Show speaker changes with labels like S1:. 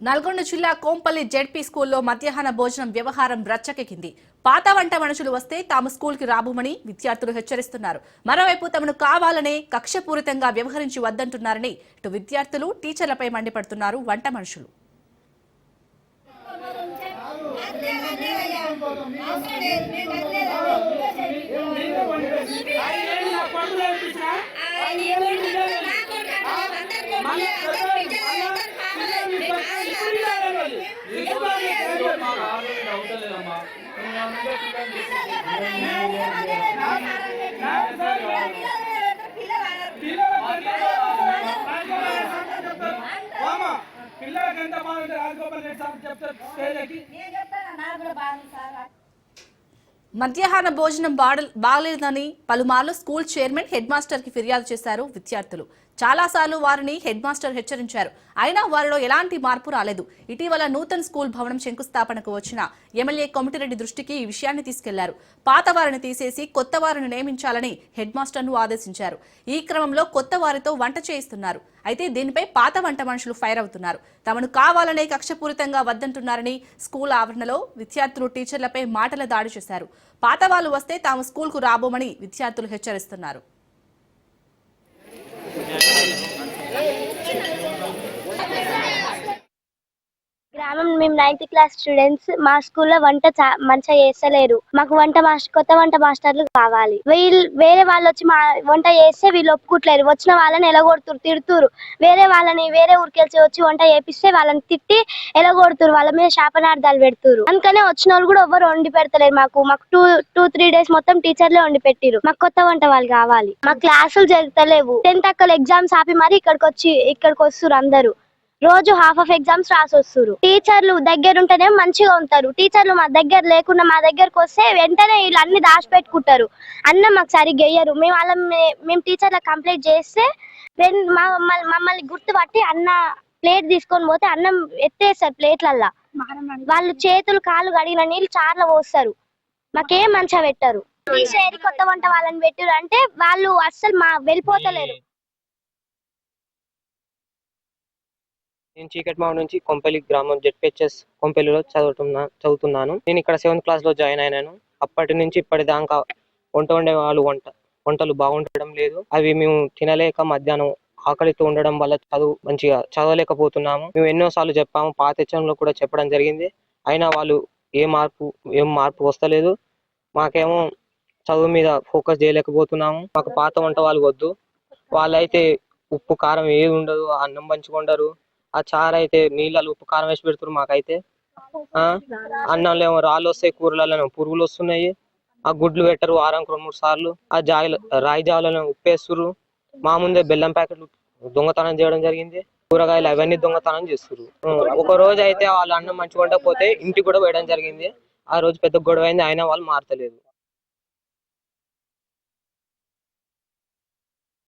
S1: నల్గొండ జిల్లా కోంపల్లి జెడ్పీ స్కూల్లో మధ్యాహ్న భోజనం వ్యవహారం రచ్చకెక్కింది. పాత వంట మనుషులు వస్తే తాము స్కూల్కి రాబోమని విద్యార్థులు హెచ్చరిస్తున్నారు. మరోవైపు తమను కావాలనే కక్షపూరితంగా వ్యవహరించి వద్దంటున్నారని ఇటు విద్యార్థులు టీచర్లపై మండిపడుతున్నారు వంట మనుషులు. మధ్యాహ్న భోజనం బాగలేదని పలుమార్లు స్కూల్ చైర్మన్ హెడ్ మాస్టర్ కి ఫిర్యాదు చేశారు విద్యార్థులు. చాలాసార్లు వారిని హెడ్ మాస్టర్ హెచ్చరించారు. అయినా వారిలో ఎలాంటి మార్పు రాలేదు. ఇటీవల నూతన స్కూల్ భవనం శంకుస్థాపనకు వచ్చిన ఎమ్మెల్యే కొమటిరెడ్డి దృష్టికి ఈ విషయాన్ని తీసుకెళ్లారు. పాత వారిని తీసేసి కొత్త వారిని నియమించాలని హెడ్ మాస్టర్ను ఆదేశించారు. ఈ క్రమంలో కొత్త వారితో వంట చేయిస్తున్నారు. అయితే దీనిపై పాత వంట మనుషులు ఫైర్ అవుతున్నారు. తమను కావాలనే కక్షపూరితంగా వద్దంటున్నారని స్కూల్ ఆవరణలో విద్యార్థులు టీచర్లపై మాటల దాడి చేశారు. పాత వాళ్ళు వస్తే తాము స్కూల్కు రాబోమని విద్యార్థులు హెచ్చరిస్తున్నారు.
S2: గ్రామం మేము 9th క్లాస్ స్టూడెంట్స్. మా స్కూల్లో వంట మంచిగా చేస్తలేరు. మాకు కొత్త వంట మాస్టర్లు కావాలి. వేరే వాళ్ళు వచ్చి మా వంట చేస్తే వీళ్ళు ఒప్పుకుంటలేరు. వచ్చిన వాళ్ళని ఎలగొడుతురు, తిడుతురు. వేరే ఊరికెళ్ళి వచ్చి వంట చేపిస్తే వాళ్ళని తిట్టి ఎలగొడుతురు. వాళ్ళ మీద శాపనార్థాలు పెడుతురు. అందుకనే వచ్చిన వాళ్ళు కూడా ఎవరు వండి పెడతలేరు. మాకు 2-3 days మొత్తం టీచర్లే వండి పెట్టిరు. మాకు కొత్త వంట వాళ్ళు కావాలి. మా క్లాసులు జరుగుతలేవు. 10th అక్కలు ఎగ్జామ్స్ ఆపి మరి ఇక్కడికి వస్తురు. అందరూ రోజు హాఫ్ ఆఫ్ ఎగ్జామ్స్ రాసి వస్తారు. టీచర్లు దగ్గర ఉంటేనే మంచిగా ఉంటారు. టీచర్లు మా దగ్గర లేకుండా మా దగ్గరకు వస్తే వెంటనే వీళ్ళు అన్ని దాచిపెట్టుకుంటారు. అన్నం మాకు సరిగ్గా వేయరు. మేము టీచర్ల కంప్లైంట్ చేస్తే మమ్మల్ని గుర్తుపట్టి అన్న ప్లేట్ తీసుకొని పోతే అన్నం ఎత్తేస్తారు ప్లేట్లల్లా. వాళ్ళు చేతులు కాళ్ళు కడిగిన నీళ్ళు చార్ల పోస్తారు. మాకేం మంచిగా పెట్టారు. తీసేరి కొత్త వంట వాళ్ళని పెట్టారు అంటే వాళ్ళు అస్సలు వెళ్ళిపోతలేరు.
S3: నేను చీకటిమావ నుంచి కొంపల్లి గ్రామం జెడ్పీహెచ్ఎస్ కొంపల్లిలో చదువుతున్నాను. నేను ఇక్కడ 7th క్లాస్ లో జాయిన్ అయినాను. అప్పటి నుంచి ఇప్పటిదాకా వంట వండే వాళ్ళు వంటలు బాగుండడం లేదు. అవి మేము తినలేక మధ్యాహ్నం ఆకలితో ఉండడం వల్ల మంచిగా చదవలేకపోతున్నాము. మేము ఎన్నోసార్లు చెప్పాము, పాత హెచ్చరంలో కూడా చెప్పడం జరిగింది. అయినా వాళ్ళు ఏం మార్పు వస్తలేదు. మాకేమో చదువు మీద ఫోకస్ చేయలేకపోతున్నాము. మాకు పాత వంట వాళ్ళు వద్దు. వాళ్ళైతే ఉప్పు కారం ఏది ఉండదు, అన్నం పంచుకుంటారు. ఆ చారు అయితే నీళ్ళలో ఉప్పు కారం వేసి పెడుతున్నారు. మాకైతే అన్నంలో ఏమో రాళ్ళు వస్తాయి, కూరలలో పురుగులు వస్తున్నాయి. ఆ గుడ్లు పెట్టరు వారానికి 2-3 సార్లు. ఆ రాయి జావలను ఉప్పేస్తున్నారు. మా ముందే బెల్లం ప్యాకెట్లు దొంగతనం చేయడం జరిగింది. కూరగాయలు అవన్నీ దొంగతనం చేస్తున్నారు. ఒక రోజు అయితే వాళ్ళు అన్నం మంచిగా ఉండకపోతే ఇంటికి కూడా వేయడం జరిగింది. ఆ రోజు పెద్ద గొడవ అయింది. అయినా వాళ్ళు మారతలేదు.